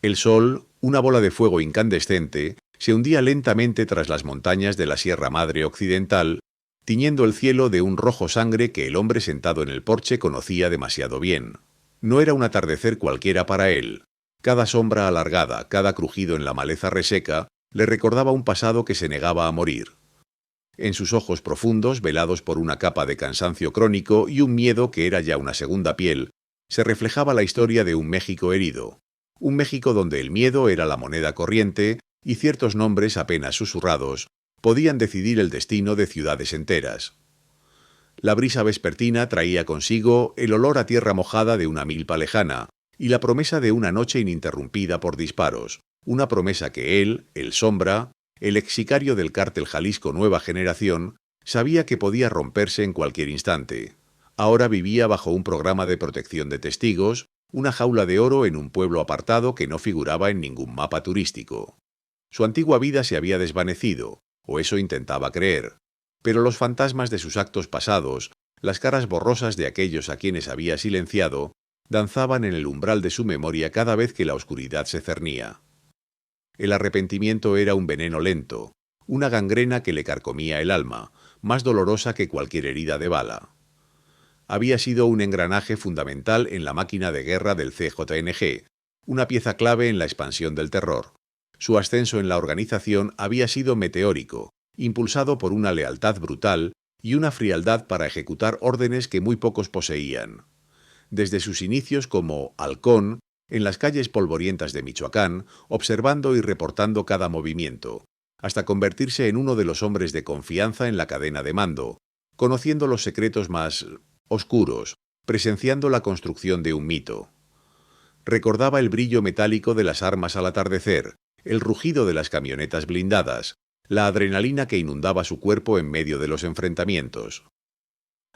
El sol, una bola de fuego incandescente, se hundía lentamente tras las montañas de la Sierra Madre Occidental, tiñendo el cielo de un rojo sangre que el hombre sentado en el porche conocía demasiado bien. No era un atardecer cualquiera para él. Cada sombra alargada, cada crujido en la maleza reseca, le recordaba un pasado que se negaba a morir. En sus ojos profundos, velados por una capa de cansancio crónico y un miedo que era ya una segunda piel, se reflejaba la historia de un México herido. Un México donde el miedo era la moneda corriente y ciertos nombres apenas susurrados podían decidir el destino de ciudades enteras. La brisa vespertina traía consigo el olor a tierra mojada de una milpa lejana y la promesa de una noche ininterrumpida por disparos, una promesa que él, el Sombra, el ex sicario del cártel Jalisco Nueva Generación, sabía que podía romperse en cualquier instante. Ahora vivía bajo un programa de protección de testigos, una jaula de oro en un pueblo apartado que no figuraba en ningún mapa turístico. Su antigua vida se había desvanecido, o eso intentaba creer, pero los fantasmas de sus actos pasados, las caras borrosas de aquellos a quienes había silenciado, danzaban en el umbral de su memoria cada vez que la oscuridad se cernía. El arrepentimiento era un veneno lento, una gangrena que le carcomía el alma, más dolorosa que cualquier herida de bala. Había sido un engranaje fundamental en la máquina de guerra del CJNG, una pieza clave en la expansión del terror. Su ascenso en la organización había sido meteórico, impulsado por una lealtad brutal y una frialdad para ejecutar órdenes que muy pocos poseían. Desde sus inicios como halcón, en las calles polvorientas de Michoacán, observando y reportando cada movimiento, hasta convertirse en uno de los hombres de confianza en la cadena de mando, conociendo los secretos más oscuros, presenciando la construcción de un mito. Recordaba el brillo metálico de las armas al atardecer, el rugido de las camionetas blindadas, la adrenalina que inundaba su cuerpo en medio de los enfrentamientos.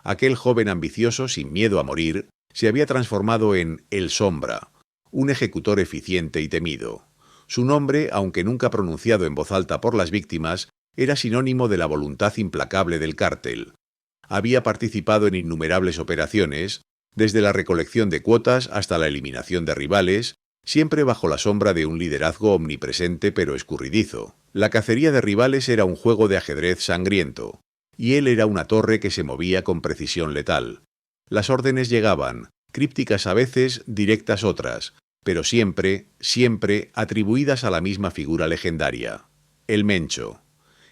Aquel joven ambicioso, sin miedo a morir, se había transformado en el Sombra, un ejecutor eficiente y temido. Su nombre, aunque nunca pronunciado en voz alta por las víctimas, era sinónimo de la voluntad implacable del cártel. Había participado en innumerables operaciones, desde la recolección de cuotas hasta la eliminación de rivales, siempre bajo la sombra de un liderazgo omnipresente pero escurridizo. La cacería de rivales era un juego de ajedrez sangriento, y él era una torre que se movía con precisión letal. Las órdenes llegaban, crípticas a veces, directas otras, pero siempre, siempre atribuidas a la misma figura legendaria, el Mencho.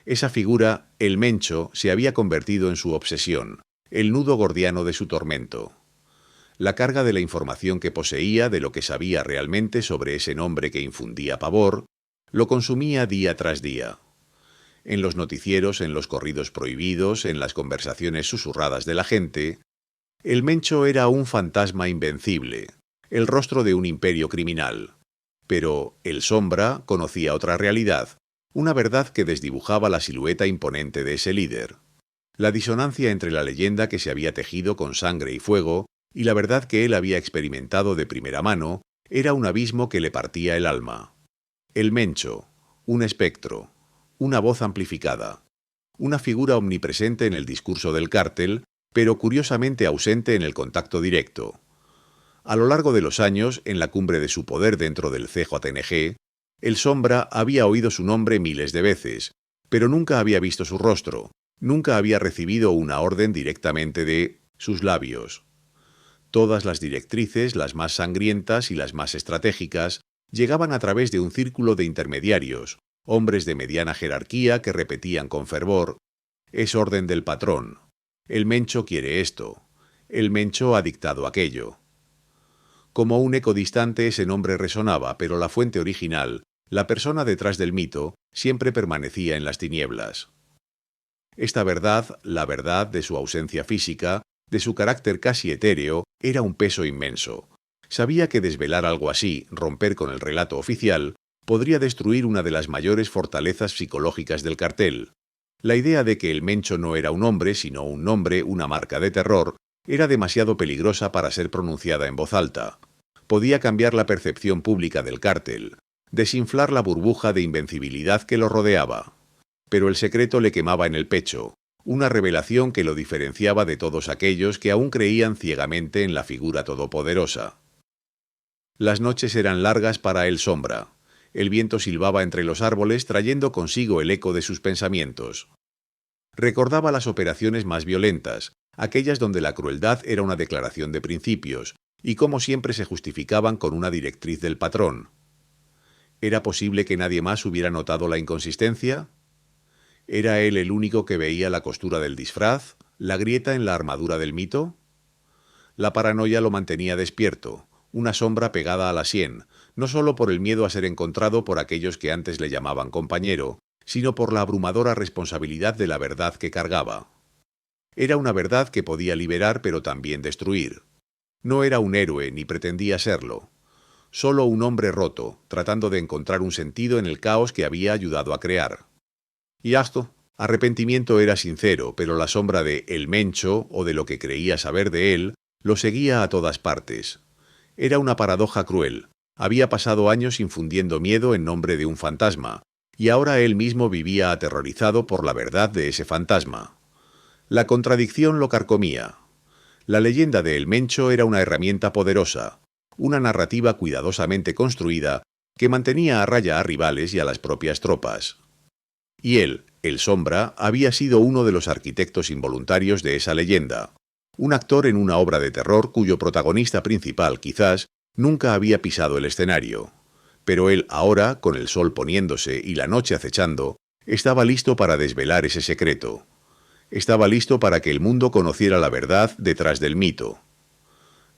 Esa figura, el Mencho, se había convertido en su obsesión, el nudo gordiano de su tormento. La carga de la información que poseía, de lo que sabía realmente sobre ese nombre que infundía pavor, lo consumía día tras día. En los noticieros, en los corridos prohibidos, en las conversaciones susurradas de la gente, el Mencho era un fantasma invencible, el rostro de un imperio criminal. Pero el Sombra conocía otra realidad, una verdad que desdibujaba la silueta imponente de ese líder. La disonancia entre la leyenda que se había tejido con sangre y fuego y la verdad que él había experimentado de primera mano era un abismo que le partía el alma. El Mencho, un espectro, una voz amplificada, una figura omnipresente en el discurso del cártel, pero curiosamente ausente en el contacto directo. A lo largo de los años, en la cumbre de su poder dentro del CJNG, el Sombra había oído su nombre miles de veces, pero nunca había visto su rostro, nunca había recibido una orden directamente de sus labios. Todas las directrices, las más sangrientas y las más estratégicas, llegaban a través de un círculo de intermediarios, hombres de mediana jerarquía que repetían con fervor: «Es orden del patrón. El Mencho quiere esto. El Mencho ha dictado aquello». Como un eco distante ese nombre resonaba, pero la fuente original, la persona detrás del mito, siempre permanecía en las tinieblas. Esta verdad, la verdad de su ausencia física, de su carácter casi etéreo, era un peso inmenso. Sabía que desvelar algo así, romper con el relato oficial, podría destruir una de las mayores fortalezas psicológicas del cartel. La idea de que el Mencho no era un hombre, sino un nombre, una marca de terror, era demasiado peligrosa para ser pronunciada en voz alta. Podía cambiar la percepción pública del cártel, desinflar la burbuja de invencibilidad que lo rodeaba. Pero el secreto le quemaba en el pecho, una revelación que lo diferenciaba de todos aquellos que aún creían ciegamente en la figura todopoderosa. Las noches eran largas para el Sombra. El viento silbaba entre los árboles trayendo consigo el eco de sus pensamientos. Recordaba las operaciones más violentas, aquellas donde la crueldad era una declaración de principios, y cómo siempre se justificaban con una directriz del patrón. ¿Era posible que nadie más hubiera notado la inconsistencia? ¿Era él el único que veía la costura del disfraz, la grieta en la armadura del mito? La paranoia lo mantenía despierto, una sombra pegada a la sien, no solo por el miedo a ser encontrado por aquellos que antes le llamaban compañero, sino por la abrumadora responsabilidad de la verdad que cargaba. Era una verdad que podía liberar pero también destruir. No era un héroe ni pretendía serlo. Solo un hombre roto, tratando de encontrar un sentido en el caos que había ayudado a crear. Y arrepentimiento era sincero, pero la sombra de El Mencho, o de lo que creía saber de él, lo seguía a todas partes. Era una paradoja cruel. Había pasado años infundiendo miedo en nombre de un fantasma, y ahora él mismo vivía aterrorizado por la verdad de ese fantasma. La contradicción lo carcomía. La leyenda de El Mencho era una herramienta poderosa, una narrativa cuidadosamente construida que mantenía a raya a rivales y a las propias tropas. Y él, el Sombra, había sido uno de los arquitectos involuntarios de esa leyenda, un actor en una obra de terror cuyo protagonista principal, quizás, nunca había pisado el escenario. Pero él ahora, con el sol poniéndose y la noche acechando, estaba listo para desvelar ese secreto. Estaba listo para que el mundo conociera la verdad detrás del mito.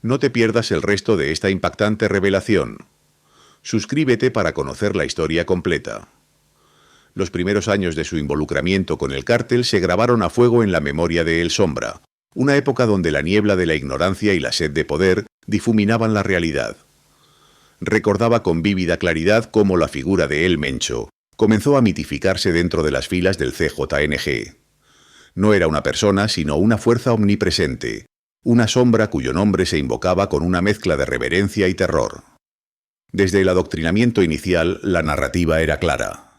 No te pierdas el resto de esta impactante revelación. Suscríbete para conocer la historia completa. Los primeros años de su involucramiento con el cártel se grabaron a fuego en la memoria de El Sombra, una época donde la niebla de la ignorancia y la sed de poder difuminaban la realidad. Recordaba con vívida claridad cómo la figura de El Mencho comenzó a mitificarse dentro de las filas del CJNG. No era una persona, sino una fuerza omnipresente, una sombra cuyo nombre se invocaba con una mezcla de reverencia y terror. Desde el adoctrinamiento inicial, la narrativa era clara.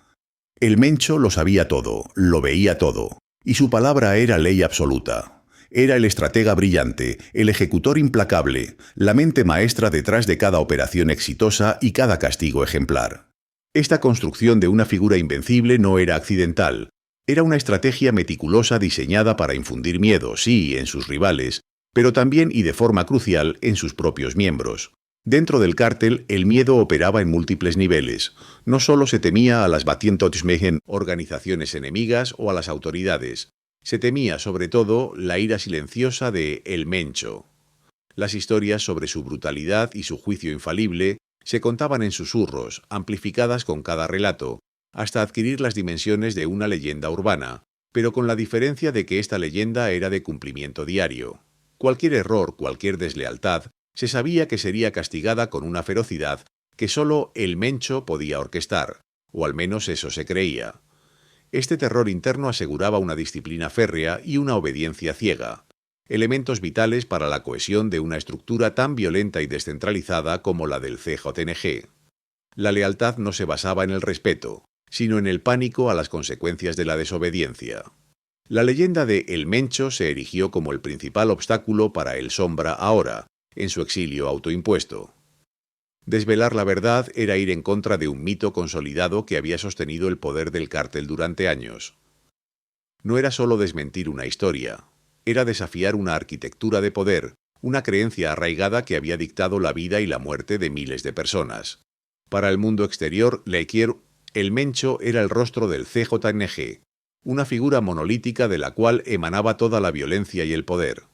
El Mencho lo sabía todo, lo veía todo, y su palabra era ley absoluta. Era el estratega brillante, el ejecutor implacable, la mente maestra detrás de cada operación exitosa y cada castigo ejemplar. Esta construcción de una figura invencible no era accidental. Era una estrategia meticulosa diseñada para infundir miedo, sí, en sus rivales, pero también y de forma crucial en sus propios miembros. Dentro del cártel, el miedo operaba en múltiples niveles. No solo se temía a las Batientotsmegen, organizaciones enemigas, o a las autoridades. Se temía, sobre todo, la ira silenciosa de El Mencho. Las historias sobre su brutalidad y su juicio infalible se contaban en susurros, amplificadas con cada relato, hasta adquirir las dimensiones de una leyenda urbana, pero con la diferencia de que esta leyenda era de cumplimiento diario. Cualquier error, cualquier deslealtad, se sabía que sería castigada con una ferocidad que solo El Mencho podía orquestar, o al menos eso se creía. Este terror interno aseguraba una disciplina férrea y una obediencia ciega, elementos vitales para la cohesión de una estructura tan violenta y descentralizada como la del CJNG. La lealtad no se basaba en el respeto, sino en el pánico a las consecuencias de la desobediencia. La leyenda de El Mencho se erigió como el principal obstáculo para El Sombra ahora, en su exilio autoimpuesto. Desvelar la verdad era ir en contra de un mito consolidado que había sostenido el poder del cártel durante años. No era solo desmentir una historia, era desafiar una arquitectura de poder, una creencia arraigada que había dictado la vida y la muerte de miles de personas. Para el mundo exterior, El Mencho era el rostro del CJNG, una figura monolítica de la cual emanaba toda la violencia y el poder.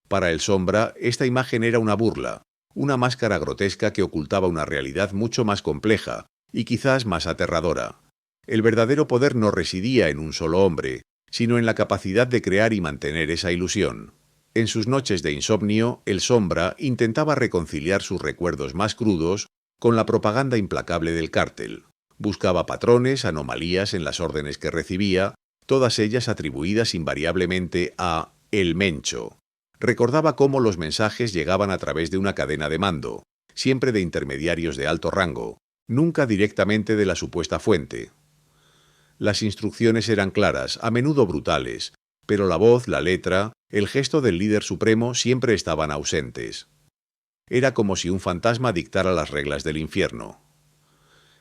Para El Sombra, esta imagen era una burla, una máscara grotesca que ocultaba una realidad mucho más compleja y quizás más aterradora. El verdadero poder no residía en un solo hombre, sino en la capacidad de crear y mantener esa ilusión. En sus noches de insomnio, El Sombra intentaba reconciliar sus recuerdos más crudos con la propaganda implacable del cártel. Buscaba patrones, anomalías en las órdenes que recibía, todas ellas atribuidas invariablemente a El Mencho. Recordaba cómo los mensajes llegaban a través de una cadena de mando, siempre de intermediarios de alto rango, nunca directamente de la supuesta fuente. Las instrucciones eran claras, a menudo brutales, pero la voz, la letra, el gesto del líder supremo siempre estaban ausentes. Era como si un fantasma dictara las reglas del infierno.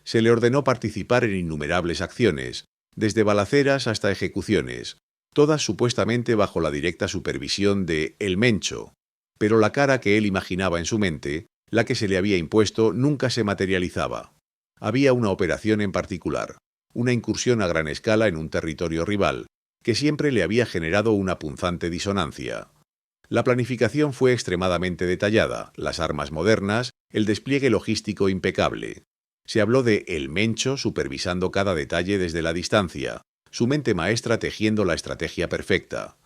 Se le ordenó participar en innumerables acciones, desde balaceras hasta ejecuciones, todas supuestamente bajo la directa supervisión de El Mencho, pero la cara que él imaginaba en su mente, la que se le había impuesto, nunca se materializaba. Había una operación en particular, una incursión a gran escala en un territorio rival, que siempre le había generado una punzante disonancia. La planificación fue extremadamente detallada, las armas modernas, el despliegue logístico impecable. Se habló de El Mencho supervisando cada detalle desde la distancia, su mente maestra tejiendo la estrategia perfecta.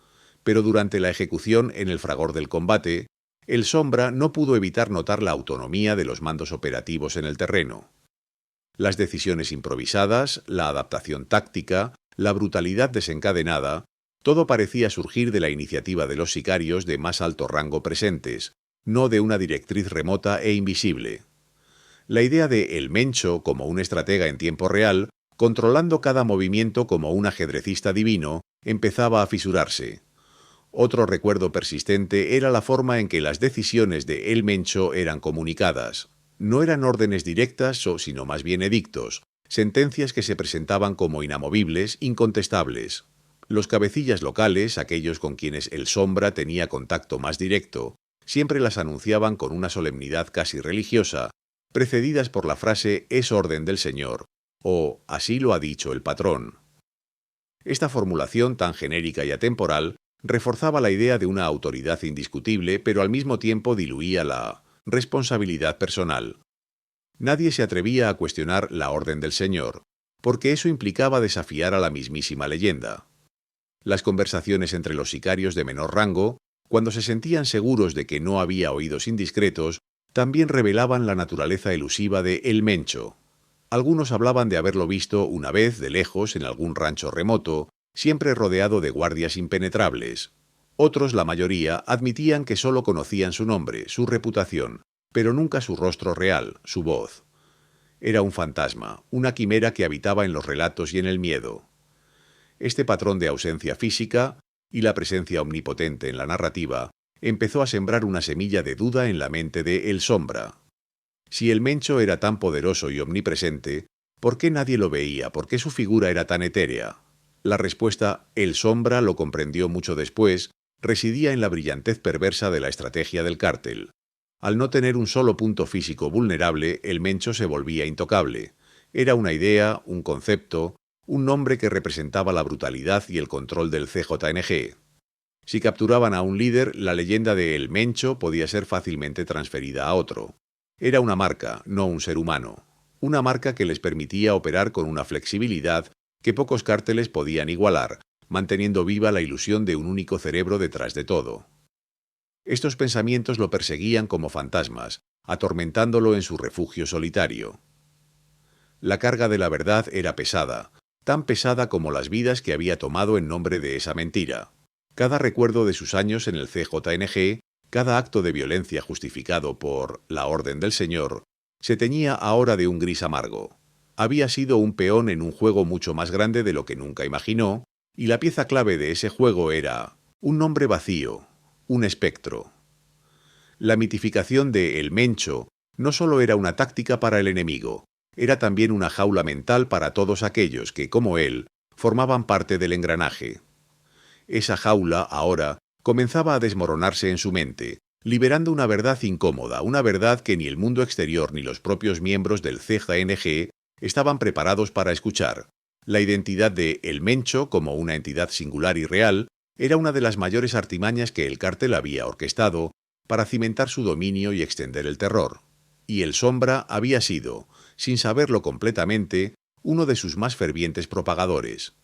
Pero durante la ejecución en el fragor del combate, el Sombra no pudo evitar notar la autonomía de los mandos operativos en el terreno. Las decisiones improvisadas, la adaptación táctica, la brutalidad desencadenada, todo parecía surgir de la iniciativa de los sicarios de más alto rango presentes, no de una directriz remota e invisible. La idea de El Mencho como un estratega en tiempo real, controlando cada movimiento como un ajedrecista divino, empezaba a fisurarse. Otro recuerdo persistente era la forma en que las decisiones de El Mencho eran comunicadas. No eran órdenes directas, sino más bien edictos, sentencias que se presentaban como inamovibles, incontestables. Los cabecillas locales, aquellos con quienes el Sombra tenía contacto más directo, siempre las anunciaban con una solemnidad casi religiosa, precedidas por la frase «es orden del Señor» o «así lo ha dicho el patrón». Esta formulación tan genérica y atemporal reforzaba la idea de una autoridad indiscutible, pero al mismo tiempo diluía la responsabilidad personal. Nadie se atrevía a cuestionar la orden del Señor, porque eso implicaba desafiar a la mismísima leyenda. Las conversaciones entre los sicarios de menor rango, cuando se sentían seguros de que no había oídos indiscretos, también revelaban la naturaleza elusiva de El Mencho. Algunos hablaban de haberlo visto una vez de lejos en algún rancho remoto, siempre rodeado de guardias impenetrables. Otros, la mayoría, admitían que solo conocían su nombre, su reputación, pero nunca su rostro real, su voz. Era un fantasma, una quimera que habitaba en los relatos y en el miedo. Este patrón de ausencia física y la presencia omnipotente en la narrativa empezó a sembrar una semilla de duda en la mente de El Sombra. Si El Mencho era tan poderoso y omnipresente, ¿por qué nadie lo veía? ¿Por qué su figura era tan etérea? La respuesta, El Sombra lo comprendió mucho después, residía en la brillantez perversa de la estrategia del cártel. Al no tener un solo punto físico vulnerable, El Mencho se volvía intocable. Era una idea, un concepto, un nombre que representaba la brutalidad y el control del CJNG. Si capturaban a un líder, la leyenda de El Mencho podía ser fácilmente transferida a otro. Era una marca, no un ser humano. Una marca que les permitía operar con una flexibilidad que pocos cárteles podían igualar, manteniendo viva la ilusión de un único cerebro detrás de todo. Estos pensamientos lo perseguían como fantasmas, atormentándolo en su refugio solitario. La carga de la verdad era pesada, tan pesada como las vidas que había tomado en nombre de esa mentira. Cada recuerdo de sus años en el CJNG, cada acto de violencia justificado por la orden del Señor, se teñía ahora de un gris amargo. Había sido un peón en un juego mucho más grande de lo que nunca imaginó, y la pieza clave de ese juego era un nombre vacío, un espectro. La mitificación de El Mencho no solo era una táctica para el enemigo, era también una jaula mental para todos aquellos que, como él, formaban parte del engranaje. Esa jaula, ahora, comenzaba a desmoronarse en su mente, liberando una verdad incómoda, una verdad que ni el mundo exterior ni los propios miembros del CJNG estaban preparados para escuchar. La identidad de El Mencho, como una entidad singular y real, era una de las mayores artimañas que el cártel había orquestado para cimentar su dominio y extender el terror. Y el Sombra había sido, sin saberlo completamente, uno de sus más fervientes propagadores.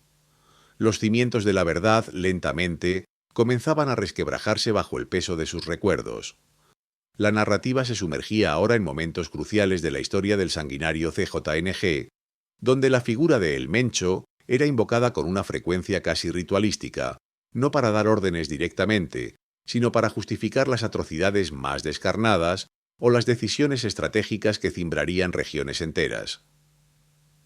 Los cimientos de la verdad, lentamente, comenzaban a resquebrajarse bajo el peso de sus recuerdos. La narrativa se sumergía ahora en momentos cruciales de la historia del sanguinario CJNG, donde la figura de El Mencho era invocada con una frecuencia casi ritualística, no para dar órdenes directamente, sino para justificar las atrocidades más descarnadas o las decisiones estratégicas que cimbrarían regiones enteras.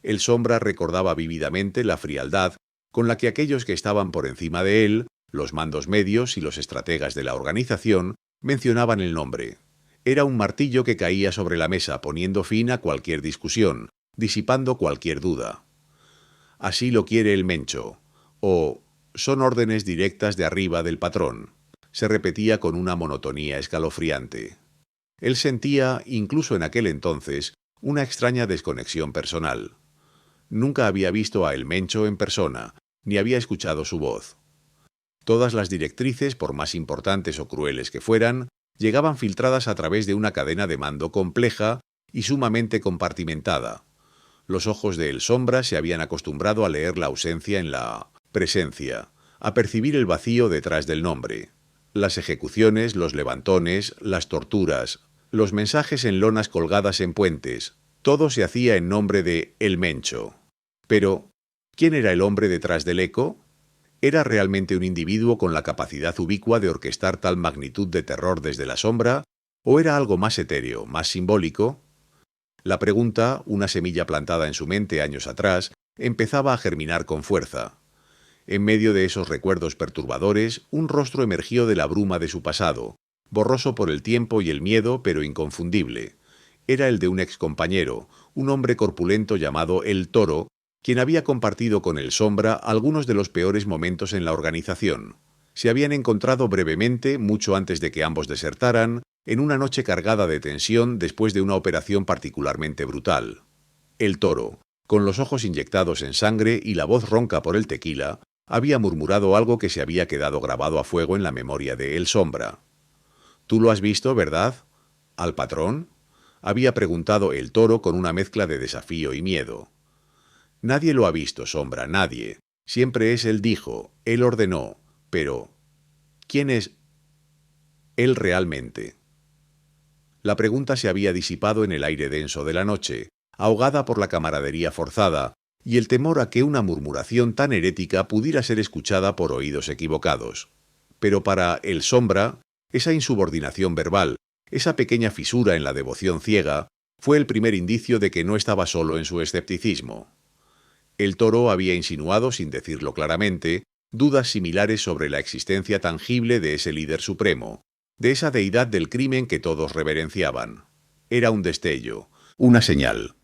El Sombra recordaba vívidamente la frialdad con la que aquellos que estaban por encima de él, los mandos medios y los estrategas de la organización, mencionaban el nombre. Era un martillo que caía sobre la mesa, poniendo fin a cualquier discusión, disipando cualquier duda. Así lo quiere el Mencho, o son órdenes directas de arriba del patrón. Se repetía con una monotonía escalofriante. Él sentía, incluso en aquel entonces, una extraña desconexión personal. Nunca había visto a el Mencho en persona, ni había escuchado su voz. Todas las directrices, por más importantes o crueles que fueran, llegaban filtradas a través de una cadena de mando compleja y sumamente compartimentada. Los ojos de El Sombra se habían acostumbrado a leer la ausencia en la presencia, a percibir el vacío detrás del nombre. Las ejecuciones, los levantones, las torturas, los mensajes en lonas colgadas en puentes, todo se hacía en nombre de El Mencho. Pero, ¿quién era el hombre detrás del eco? ¿Era realmente un individuo con la capacidad ubicua de orquestar tal magnitud de terror desde la sombra? ¿O era algo más etéreo, más simbólico? La pregunta, una semilla plantada en su mente años atrás, empezaba a germinar con fuerza. En medio de esos recuerdos perturbadores, un rostro emergió de la bruma de su pasado, borroso por el tiempo y el miedo, pero inconfundible. Era el de un excompañero, un hombre corpulento llamado El Toro, quien había compartido con El Sombra algunos de los peores momentos en la organización. Se habían encontrado brevemente, mucho antes de que ambos desertaran, en una noche cargada de tensión después de una operación particularmente brutal. El Toro, con los ojos inyectados en sangre y la voz ronca por el tequila, había murmurado algo que se había quedado grabado a fuego en la memoria de El Sombra. «¿Tú lo has visto, verdad? ¿Al patrón?», había preguntado El Toro con una mezcla de desafío y miedo. «Nadie lo ha visto, Sombra, nadie. Siempre es él dijo, él ordenó. Pero, ¿quién es él realmente?». La pregunta se había disipado en el aire denso de la noche, ahogada por la camaradería forzada, y el temor a que una murmuración tan herética pudiera ser escuchada por oídos equivocados. Pero para El Sombra, esa insubordinación verbal, esa pequeña fisura en la devoción ciega, fue el primer indicio de que no estaba solo en su escepticismo. El Toro había insinuado, sin decirlo claramente, dudas similares sobre la existencia tangible de ese líder supremo, de esa deidad del crimen que todos reverenciaban. Era un destello, una señal.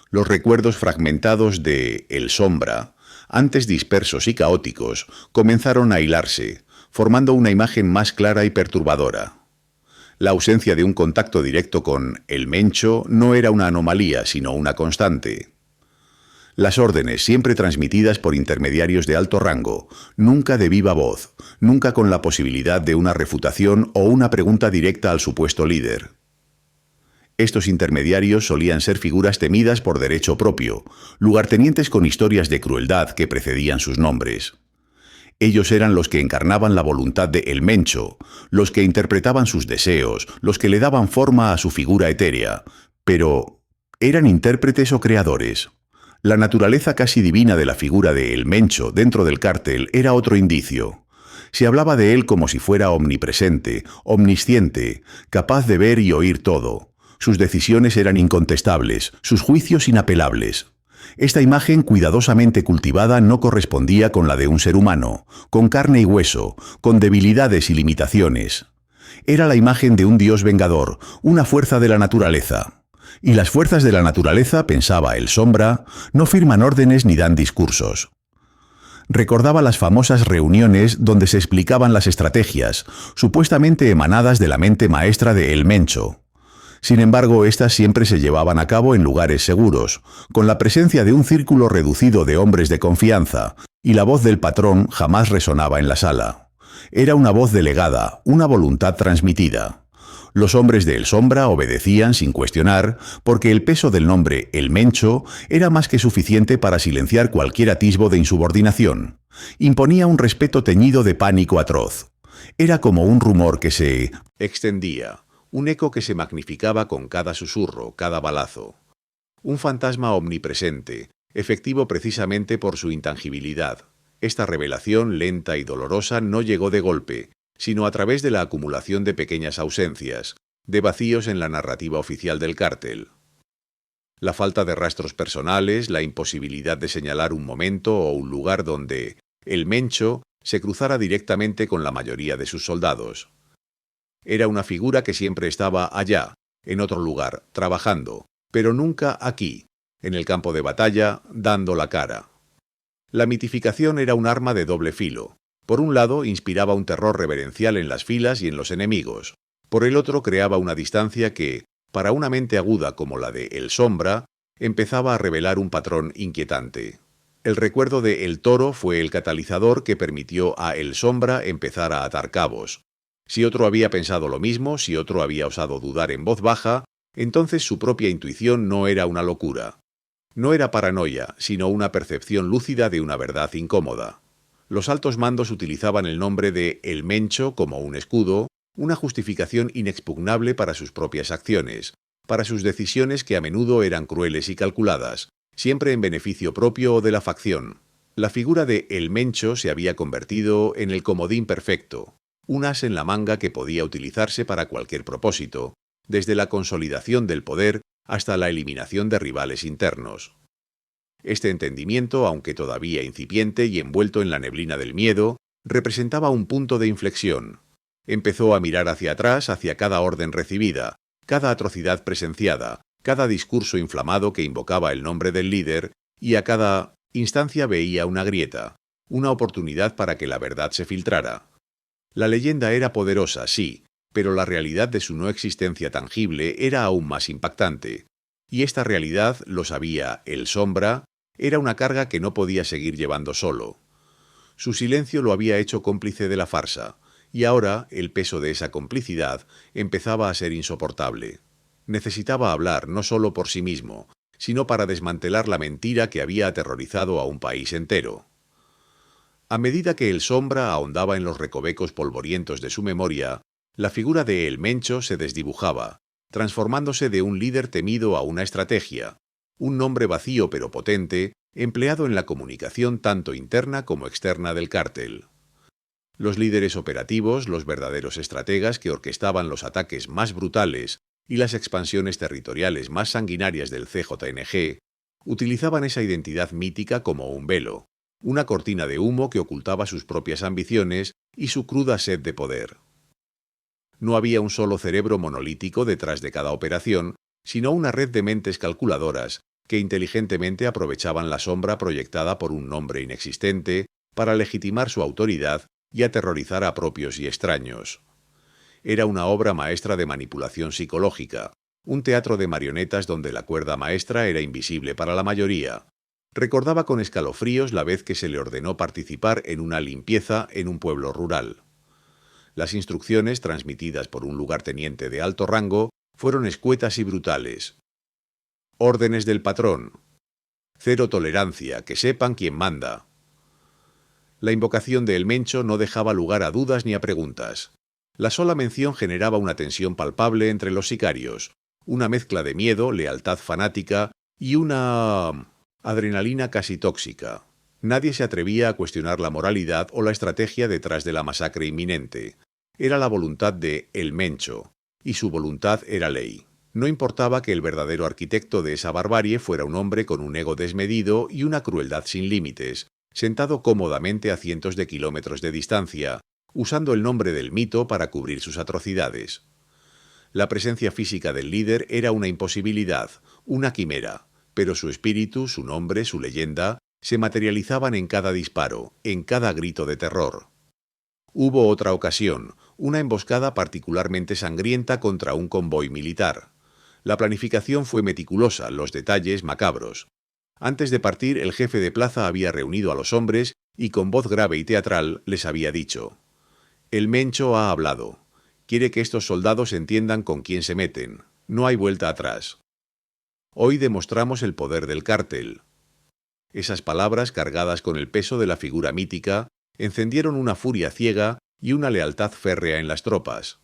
Los recuerdos fragmentados de El Sombra, antes dispersos y caóticos, comenzaron a hilarse, formando una imagen más clara y perturbadora. La ausencia de un contacto directo con El Mencho no era una anomalía, sino una constante. Las órdenes, siempre transmitidas por intermediarios de alto rango, nunca de viva voz, nunca con la posibilidad de una refutación o una pregunta directa al supuesto líder. Estos intermediarios solían ser figuras temidas por derecho propio, lugartenientes con historias de crueldad que precedían sus nombres. Ellos eran los que encarnaban la voluntad de El Mencho, los que interpretaban sus deseos, los que le daban forma a su figura etérea. Pero, ¿eran intérpretes o creadores? La naturaleza casi divina de la figura de El Mencho dentro del cártel era otro indicio. Se hablaba de él como si fuera omnipresente, omnisciente, capaz de ver y oír todo. Sus decisiones eran incontestables, sus juicios inapelables. Esta imagen cuidadosamente cultivada no correspondía con la de un ser humano, con carne y hueso, con debilidades y limitaciones. Era la imagen de un dios vengador, una fuerza de la naturaleza. Y las fuerzas de la naturaleza, pensaba El Sombra, no firman órdenes ni dan discursos. Recordaba las famosas reuniones donde se explicaban las estrategias, supuestamente emanadas de la mente maestra de El Mencho. Sin embargo, estas siempre se llevaban a cabo en lugares seguros, con la presencia de un círculo reducido de hombres de confianza, y la voz del patrón jamás resonaba en la sala. Era una voz delegada, una voluntad transmitida. Los hombres de El Sombra obedecían sin cuestionar, porque el peso del nombre El Mencho era más que suficiente para silenciar cualquier atisbo de insubordinación. Imponía un respeto teñido de pánico atroz. Era como un rumor que se extendía, un eco que se magnificaba con cada susurro, cada balazo. Un fantasma omnipresente, efectivo precisamente por su intangibilidad. Esta revelación, lenta y dolorosa, no llegó de golpe, sino a través de la acumulación de pequeñas ausencias, de vacíos en la narrativa oficial del cártel. La falta de rastros personales, la imposibilidad de señalar un momento o un lugar donde El Mencho se cruzara directamente con la mayoría de sus soldados. Era una figura que siempre estaba allá, en otro lugar, trabajando, pero nunca aquí, en el campo de batalla, dando la cara. La mitificación era un arma de doble filo. Por un lado, inspiraba un terror reverencial en las filas y en los enemigos. Por el otro, creaba una distancia que, para una mente aguda como la de El Sombra, empezaba a revelar un patrón inquietante. El recuerdo de El Toro fue el catalizador que permitió a El Sombra empezar a atar cabos. Si otro había pensado lo mismo, si otro había osado dudar en voz baja, entonces su propia intuición no era una locura. No era paranoia, sino una percepción lúcida de una verdad incómoda. Los altos mandos utilizaban el nombre de El Mencho como un escudo, una justificación inexpugnable para sus propias acciones, para sus decisiones que a menudo eran crueles y calculadas, siempre en beneficio propio o de la facción. La figura de El Mencho se había convertido en el comodín perfecto, un as en la manga que podía utilizarse para cualquier propósito, desde la consolidación del poder hasta la eliminación de rivales internos. Este entendimiento, aunque todavía incipiente y envuelto en la neblina del miedo, representaba un punto de inflexión. Empezó a mirar hacia atrás, hacia cada orden recibida, cada atrocidad presenciada, cada discurso inflamado que invocaba el nombre del líder, y a cada instancia veía una grieta, una oportunidad para que la verdad se filtrara. La leyenda era poderosa, sí, pero la realidad de su no existencia tangible era aún más impactante. Y esta realidad, lo sabía El Sombra, era una carga que no podía seguir llevando solo. Su silencio lo había hecho cómplice de la farsa, y ahora el peso de esa complicidad empezaba a ser insoportable. Necesitaba hablar no solo por sí mismo, sino para desmantelar la mentira que había aterrorizado a un país entero. A medida que El Sombra ahondaba en los recovecos polvorientos de su memoria, la figura de El Mencho se desdibujaba, transformándose de un líder temido a una estrategia, un nombre vacío pero potente, empleado en la comunicación tanto interna como externa del cártel. Los líderes operativos, los verdaderos estrategas que orquestaban los ataques más brutales y las expansiones territoriales más sanguinarias del CJNG, utilizaban esa identidad mítica como un velo, una cortina de humo que ocultaba sus propias ambiciones y su cruda sed de poder. No había un solo cerebro monolítico detrás de cada operación, sino una red de mentes calculadoras que inteligentemente aprovechaban la sombra proyectada por un nombre inexistente para legitimar su autoridad y aterrorizar a propios y extraños. Era una obra maestra de manipulación psicológica, un teatro de marionetas donde la cuerda maestra era invisible para la mayoría. Recordaba con escalofríos la vez que se le ordenó participar en una limpieza en un pueblo rural. Las instrucciones, transmitidas por un lugarteniente de alto rango, fueron escuetas y brutales. Órdenes del patrón. Cero tolerancia, que sepan quién manda. La invocación de El Mencho no dejaba lugar a dudas ni a preguntas. La sola mención generaba una tensión palpable entre los sicarios, una mezcla de miedo, lealtad fanática y una adrenalina casi tóxica. Nadie se atrevía a cuestionar la moralidad o la estrategia detrás de la masacre inminente. Era la voluntad de El Mencho, y su voluntad era ley. No importaba que el verdadero arquitecto de esa barbarie fuera un hombre con un ego desmedido y una crueldad sin límites, sentado cómodamente a cientos de kilómetros de distancia, usando el nombre del mito para cubrir sus atrocidades. La presencia física del líder era una imposibilidad, una quimera, pero su espíritu, su nombre, su leyenda, se materializaban en cada disparo, en cada grito de terror. Hubo otra ocasión, una emboscada particularmente sangrienta contra un convoy militar. La planificación fue meticulosa, los detalles macabros. Antes de partir, el jefe de plaza había reunido a los hombres y con voz grave y teatral les había dicho: «El Mencho ha hablado. Quiere que estos soldados entiendan con quién se meten. No hay vuelta atrás. Hoy demostramos el poder del cártel». Esas palabras, cargadas con el peso de la figura mítica, encendieron una furia ciega y una lealtad férrea en las tropas.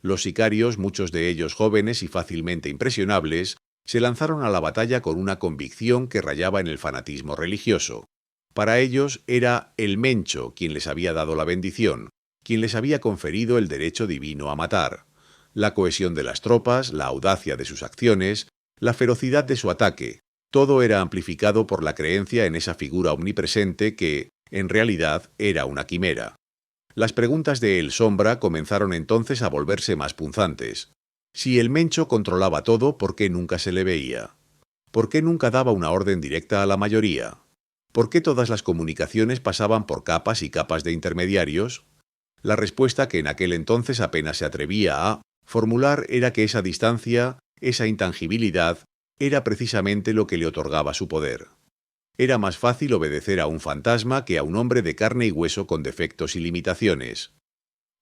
Los sicarios, muchos de ellos jóvenes y fácilmente impresionables, se lanzaron a la batalla con una convicción que rayaba en el fanatismo religioso. Para ellos era El Mencho quien les había dado la bendición, quien les había conferido el derecho divino a matar. La cohesión de las tropas, la audacia de sus acciones, la ferocidad de su ataque, todo era amplificado por la creencia en esa figura omnipresente que, en realidad, era una quimera. Las preguntas de El Sombra comenzaron entonces a volverse más punzantes. Si el Mencho controlaba todo, ¿por qué nunca se le veía? ¿Por qué nunca daba una orden directa a la mayoría? ¿Por qué todas las comunicaciones pasaban por capas y capas de intermediarios? La respuesta, que en aquel entonces apenas se atrevía a formular, era que esa distancia, esa intangibilidad, era precisamente lo que le otorgaba su poder. Era más fácil obedecer a un fantasma que a un hombre de carne y hueso con defectos y limitaciones.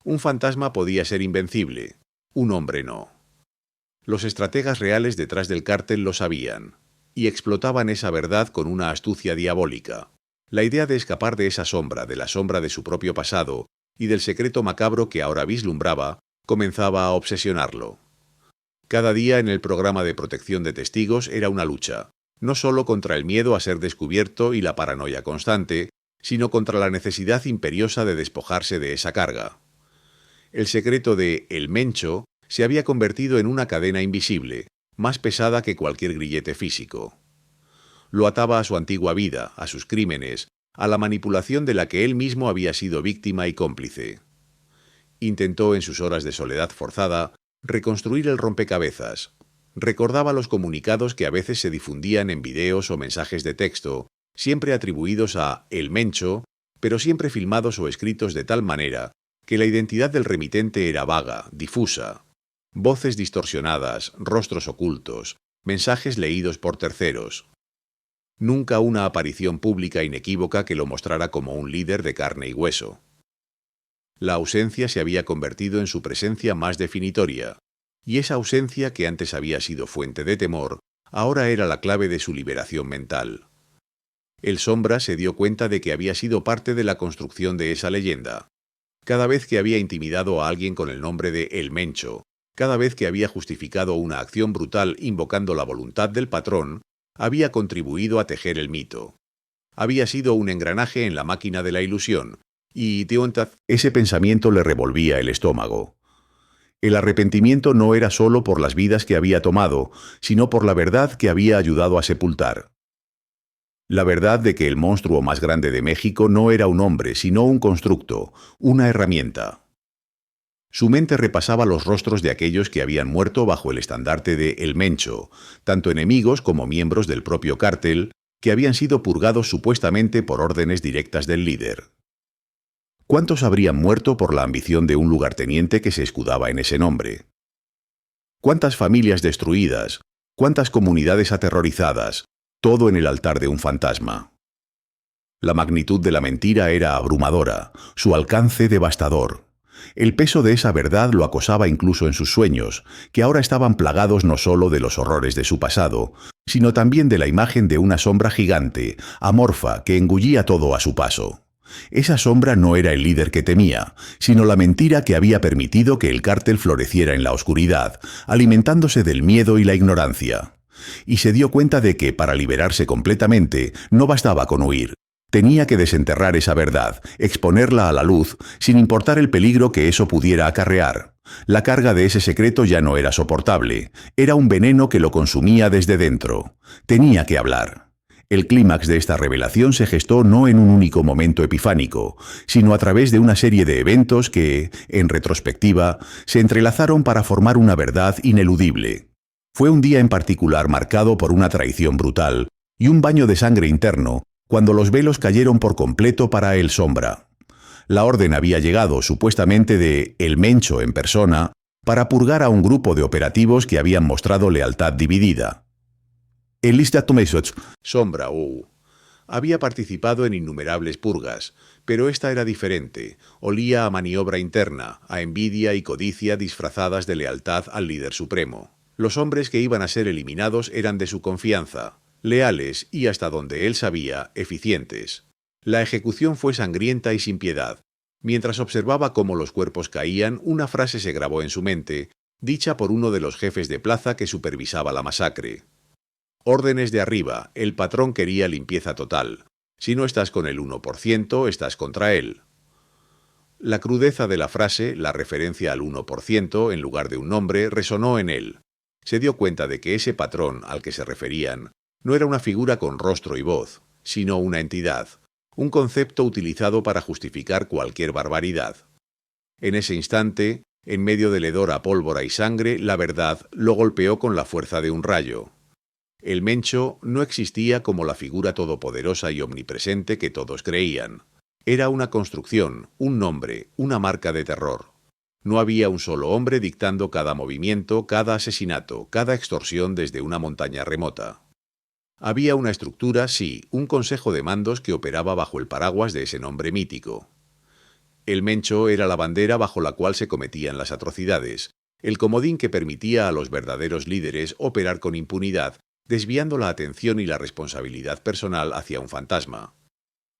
Un fantasma podía ser invencible, un hombre no. Los estrategas reales detrás del cártel lo sabían, y explotaban esa verdad con una astucia diabólica. La idea de escapar de esa sombra, de la sombra de su propio pasado, y del secreto macabro que ahora vislumbraba, comenzaba a obsesionarlo. Cada día en el programa de protección de testigos era una lucha, no solo contra el miedo a ser descubierto y la paranoia constante, sino contra la necesidad imperiosa de despojarse de esa carga. El secreto de El Mencho se había convertido en una cadena invisible, más pesada que cualquier grillete físico. Lo ataba a su antigua vida, a sus crímenes, a la manipulación de la que él mismo había sido víctima y cómplice. Intentó en sus horas de soledad forzada reconstruir el rompecabezas. Recordaba los comunicados que a veces se difundían en videos o mensajes de texto, siempre atribuidos a El Mencho, pero siempre filmados o escritos de tal manera que la identidad del remitente era vaga, difusa. Voces distorsionadas, rostros ocultos, mensajes leídos por terceros. Nunca una aparición pública inequívoca que lo mostrara como un líder de carne y hueso. La ausencia se había convertido en su presencia más definitoria, y esa ausencia, que antes había sido fuente de temor, ahora era la clave de su liberación mental. El Sombra se dio cuenta de que había sido parte de la construcción de esa leyenda. Cada vez que había intimidado a alguien con el nombre de El Mencho, cada vez que había justificado una acción brutal invocando la voluntad del patrón, había contribuido a tejer el mito. Había sido un engranaje en la máquina de la ilusión, y ese pensamiento le revolvía el estómago. El arrepentimiento no era solo por las vidas que había tomado, sino por la verdad que había ayudado a sepultar. La verdad de que el monstruo más grande de México no era un hombre, sino un constructo, una herramienta. Su mente repasaba los rostros de aquellos que habían muerto bajo el estandarte de El Mencho, tanto enemigos como miembros del propio cártel, que habían sido purgados supuestamente por órdenes directas del líder. ¿Cuántos habrían muerto por la ambición de un lugarteniente que se escudaba en ese nombre? ¿Cuántas familias destruidas? ¿Cuántas comunidades aterrorizadas? Todo en el altar de un fantasma. La magnitud de la mentira era abrumadora, su alcance devastador. El peso de esa verdad lo acosaba incluso en sus sueños, que ahora estaban plagados no solo de los horrores de su pasado, sino también de la imagen de una sombra gigante, amorfa, que engullía todo a su paso. Esa sombra no era el líder que temía, sino la mentira que había permitido que el cártel floreciera en la oscuridad, alimentándose del miedo y la ignorancia. Y se dio cuenta de que, para liberarse completamente, no bastaba con huir. Tenía que desenterrar esa verdad, exponerla a la luz, sin importar el peligro que eso pudiera acarrear. La carga de ese secreto ya no era soportable, era un veneno que lo consumía desde dentro. Tenía que hablar. El clímax de esta revelación se gestó no en un único momento epifánico, sino a través de una serie de eventos que, en retrospectiva, se entrelazaron para formar una verdad ineludible. Fue un día en particular marcado por una traición brutal y un baño de sangre interno, cuando los velos cayeron por completo para El Sombra. La orden había llegado, supuestamente de El Mencho en persona, para purgar a un grupo de operativos que habían mostrado lealtad dividida. El Sombra había participado en innumerables purgas, pero esta era diferente, olía a maniobra interna, a envidia y codicia disfrazadas de lealtad al líder supremo. Los hombres que iban a ser eliminados eran de su confianza, leales y, hasta donde él sabía, eficientes. La ejecución fue sangrienta y sin piedad. Mientras observaba cómo los cuerpos caían, una frase se grabó en su mente, dicha por uno de los jefes de plaza que supervisaba la masacre. Órdenes de arriba, el patrón quería limpieza total. Si no estás con el 1%, estás contra él. La crudeza de la frase, la referencia al 1% en lugar de un nombre, resonó en él. Se dio cuenta de que ese patrón al que se referían no era una figura con rostro y voz, sino una entidad, un concepto utilizado para justificar cualquier barbaridad. En ese instante, en medio del hedor a pólvora y sangre, la verdad lo golpeó con la fuerza de un rayo. El Mencho no existía como la figura todopoderosa y omnipresente que todos creían. Era una construcción, un nombre, una marca de terror. No había un solo hombre dictando cada movimiento, cada asesinato, cada extorsión desde una montaña remota. Había una estructura, sí, un consejo de mandos que operaba bajo el paraguas de ese nombre mítico. El Mencho era la bandera bajo la cual se cometían las atrocidades, el comodín que permitía a los verdaderos líderes operar con impunidad, desviando la atención y la responsabilidad personal hacia un fantasma.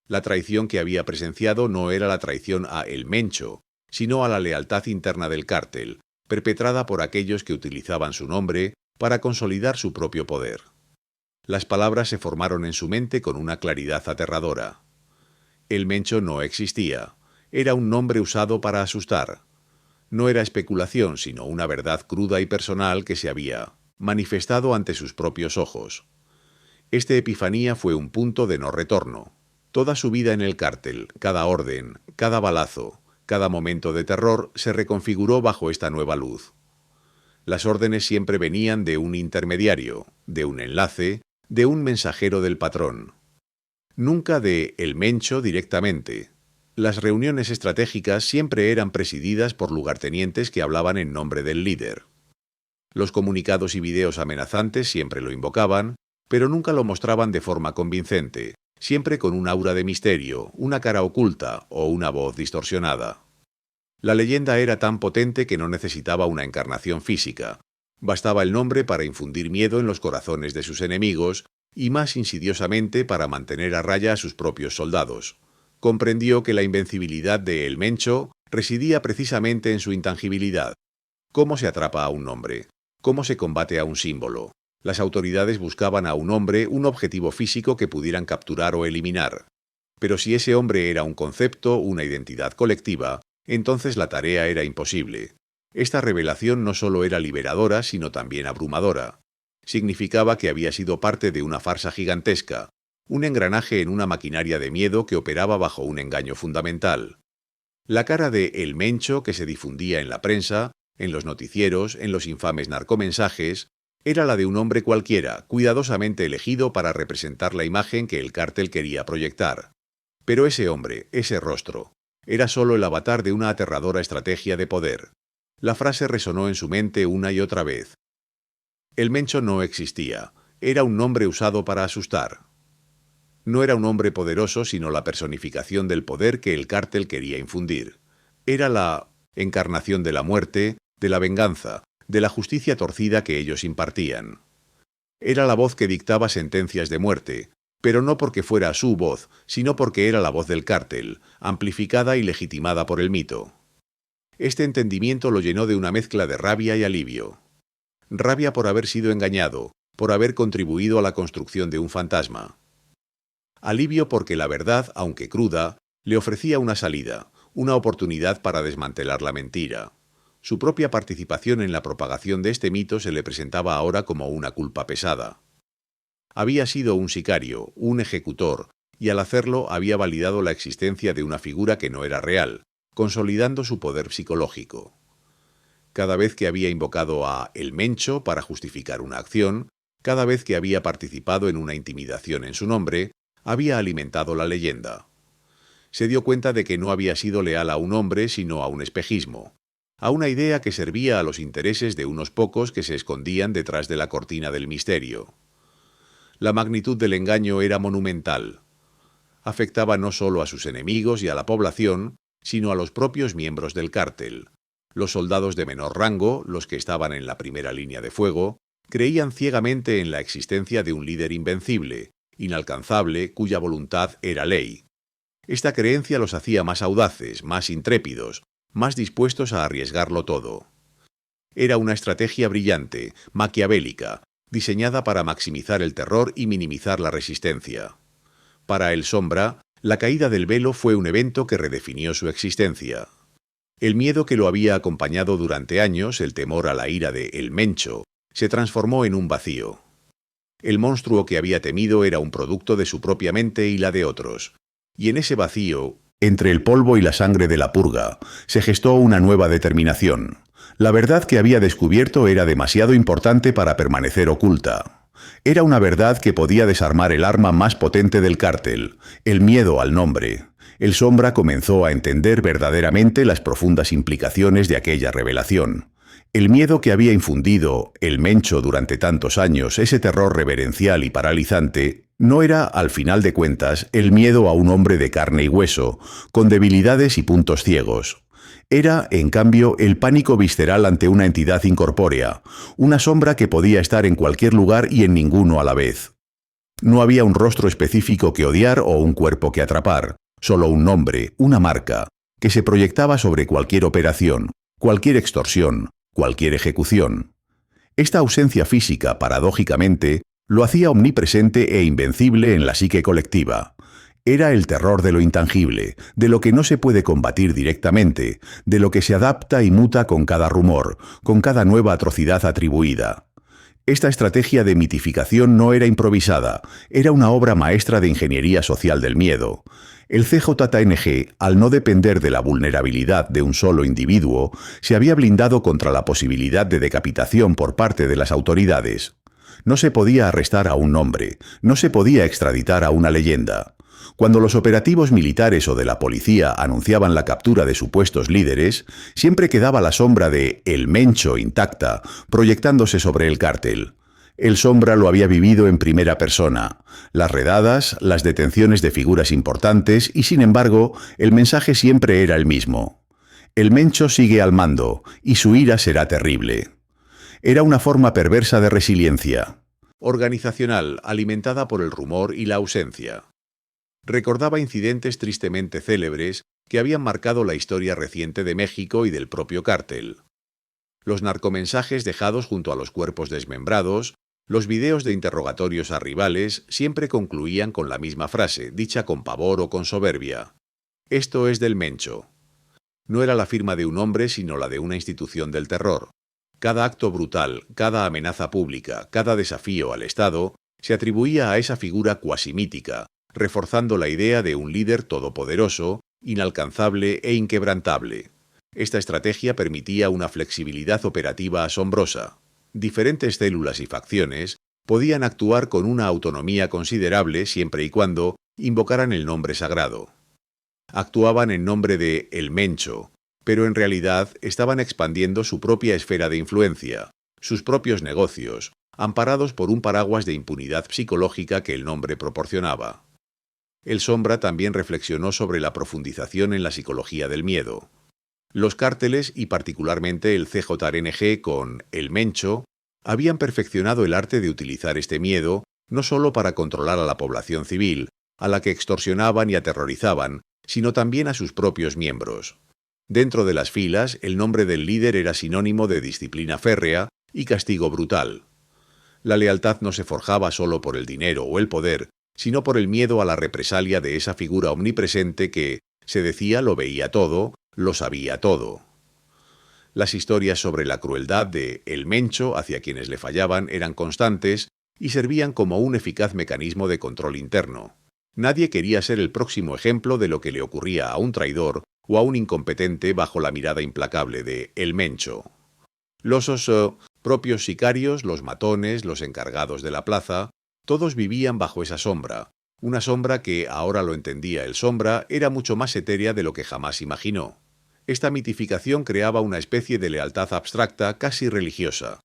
La traición que había presenciado no era la traición a El Mencho, sino a la lealtad interna del cártel, perpetrada por aquellos que utilizaban su nombre para consolidar su propio poder. Las palabras se formaron en su mente con una claridad aterradora. El Mencho no existía. Era un nombre usado para asustar. No era especulación, sino una verdad cruda y personal que se había manifestado ante sus propios ojos. Esta epifanía fue un punto de no retorno. Toda su vida en el cártel, cada orden, cada balazo, cada momento de terror se reconfiguró bajo esta nueva luz. Las órdenes siempre venían de un intermediario, de un enlace, de un mensajero del patrón. Nunca de El Mencho directamente. Las reuniones estratégicas siempre eran presididas por lugartenientes que hablaban en nombre del líder. Los comunicados y videos amenazantes siempre lo invocaban, pero nunca lo mostraban de forma convincente, siempre con un aura de misterio, una cara oculta o una voz distorsionada. La leyenda era tan potente que no necesitaba una encarnación física. Bastaba el nombre para infundir miedo en los corazones de sus enemigos y más insidiosamente para mantener a raya a sus propios soldados. Comprendió que la invencibilidad de El Mencho residía precisamente en su intangibilidad. ¿Cómo se atrapa a un nombre? ¿Cómo se combate a un símbolo? Las autoridades buscaban a un hombre, un objetivo físico que pudieran capturar o eliminar. Pero si ese hombre era un concepto, una identidad colectiva, entonces la tarea era imposible. Esta revelación no solo era liberadora, sino también abrumadora. Significaba que había sido parte de una farsa gigantesca, un engranaje en una maquinaria de miedo que operaba bajo un engaño fundamental. La cara de El Mencho que se difundía en la prensa, en los noticieros, en los infames narcomensajes, era la de un hombre cualquiera, cuidadosamente elegido para representar la imagen que el cártel quería proyectar. Pero ese hombre, ese rostro, era solo el avatar de una aterradora estrategia de poder. La frase resonó en su mente una y otra vez. El Mencho no existía, era un nombre usado para asustar. No era un hombre poderoso, sino la personificación del poder que el cártel quería infundir. Era la encarnación de la muerte, de la venganza, de la justicia torcida que ellos impartían. Era la voz que dictaba sentencias de muerte, pero no porque fuera su voz, sino porque era la voz del cártel, amplificada y legitimada por el mito. Este entendimiento lo llenó de una mezcla de rabia y alivio. Rabia por haber sido engañado, por haber contribuido a la construcción de un fantasma. Alivio porque la verdad, aunque cruda, le ofrecía una salida, una oportunidad para desmantelar la mentira. Su propia participación en la propagación de este mito se le presentaba ahora como una culpa pesada. Había sido un sicario, un ejecutor, y al hacerlo había validado la existencia de una figura que no era real, consolidando su poder psicológico. Cada vez que había invocado a El Mencho para justificar una acción, cada vez que había participado en una intimidación en su nombre, había alimentado la leyenda. Se dio cuenta de que no había sido leal a un hombre, sino a un espejismo, a una idea que servía a los intereses de unos pocos que se escondían detrás de la cortina del misterio. La magnitud del engaño era monumental. Afectaba no solo a sus enemigos y a la población, sino a los propios miembros del cártel. Los soldados de menor rango, los que estaban en la primera línea de fuego, creían ciegamente en la existencia de un líder invencible, inalcanzable, cuya voluntad era ley. Esta creencia los hacía más audaces, más intrépidos, más dispuestos a arriesgarlo todo. Era una estrategia brillante, maquiavélica, diseñada para maximizar el terror y minimizar la resistencia. Para el Sombra, la caída del velo fue un evento que redefinió su existencia. El miedo que lo había acompañado durante años, el temor a la ira de El Mencho, se transformó en un vacío. El monstruo que había temido era un producto de su propia mente y la de otros. Y en ese vacío, entre el polvo y la sangre de la purga, se gestó una nueva determinación. La verdad que había descubierto era demasiado importante para permanecer oculta. Era una verdad que podía desarmar el arma más potente del cártel, el miedo al nombre. El Sombra comenzó a entender verdaderamente las profundas implicaciones de aquella revelación. El miedo que había infundido el Mencho durante tantos años, ese terror reverencial y paralizante, no era, al final de cuentas, el miedo a un hombre de carne y hueso, con debilidades y puntos ciegos. Era, en cambio, el pánico visceral ante una entidad incorpórea, una sombra que podía estar en cualquier lugar y en ninguno a la vez. No había un rostro específico que odiar o un cuerpo que atrapar, solo un nombre, una marca, que se proyectaba sobre cualquier operación, cualquier extorsión, cualquier ejecución. Esta ausencia física, paradójicamente, lo hacía omnipresente e invencible en la psique colectiva. Era el terror de lo intangible, de lo que no se puede combatir directamente, de lo que se adapta y muta con cada rumor, con cada nueva atrocidad atribuida. Esta estrategia de mitificación no era improvisada, era una obra maestra de ingeniería social del miedo. El CJTNG, al no depender de la vulnerabilidad de un solo individuo, se había blindado contra la posibilidad de decapitación por parte de las autoridades. No se podía arrestar a un hombre, no se podía extraditar a una leyenda. Cuando los operativos militares o de la policía anunciaban la captura de supuestos líderes, siempre quedaba la sombra de El Mencho intacta, proyectándose sobre el cártel. El Sombra lo había vivido en primera persona, las redadas, las detenciones de figuras importantes y, sin embargo, el mensaje siempre era el mismo. El Mencho sigue al mando y su ira será terrible. Era una forma perversa de resiliencia organizacional alimentada por el rumor y la ausencia. Recordaba incidentes tristemente célebres que habían marcado la historia reciente de México y del propio cártel. Los narcomensajes dejados junto a los cuerpos desmembrados, los videos de interrogatorios a rivales siempre concluían con la misma frase, dicha con pavor o con soberbia. Esto es del Mencho. No era la firma de un hombre, sino la de una institución del terror. Cada acto brutal, cada amenaza pública, cada desafío al Estado, se atribuía a esa figura cuasi mítica, reforzando la idea de un líder todopoderoso, inalcanzable e inquebrantable. Esta estrategia permitía una flexibilidad operativa asombrosa. Diferentes células y facciones podían actuar con una autonomía considerable siempre y cuando invocaran el nombre sagrado. Actuaban en nombre de El Mencho, pero en realidad estaban expandiendo su propia esfera de influencia, sus propios negocios, amparados por un paraguas de impunidad psicológica que el nombre proporcionaba. El Sombra también reflexionó sobre la profundización en la psicología del miedo. Los cárteles, y particularmente el CJNG con El Mencho, habían perfeccionado el arte de utilizar este miedo no solo para controlar a la población civil, a la que extorsionaban y aterrorizaban, sino también a sus propios miembros. Dentro de las filas, el nombre del líder era sinónimo de disciplina férrea y castigo brutal. La lealtad no se forjaba solo por el dinero o el poder, sino por el miedo a la represalia de esa figura omnipresente que, se decía, lo veía todo, lo sabía todo. Las historias sobre la crueldad de El Mencho hacia quienes le fallaban eran constantes y servían como un eficaz mecanismo de control interno. Nadie quería ser el próximo ejemplo de lo que le ocurría a un traidor o a un incompetente bajo la mirada implacable de El Mencho. Los propios sicarios, los matones, los encargados de la plaza, todos vivían bajo esa sombra, una sombra que, ahora lo entendía el Sombra, era mucho más etérea de lo que jamás imaginó. Esta mitificación creaba una especie de lealtad abstracta casi religiosa.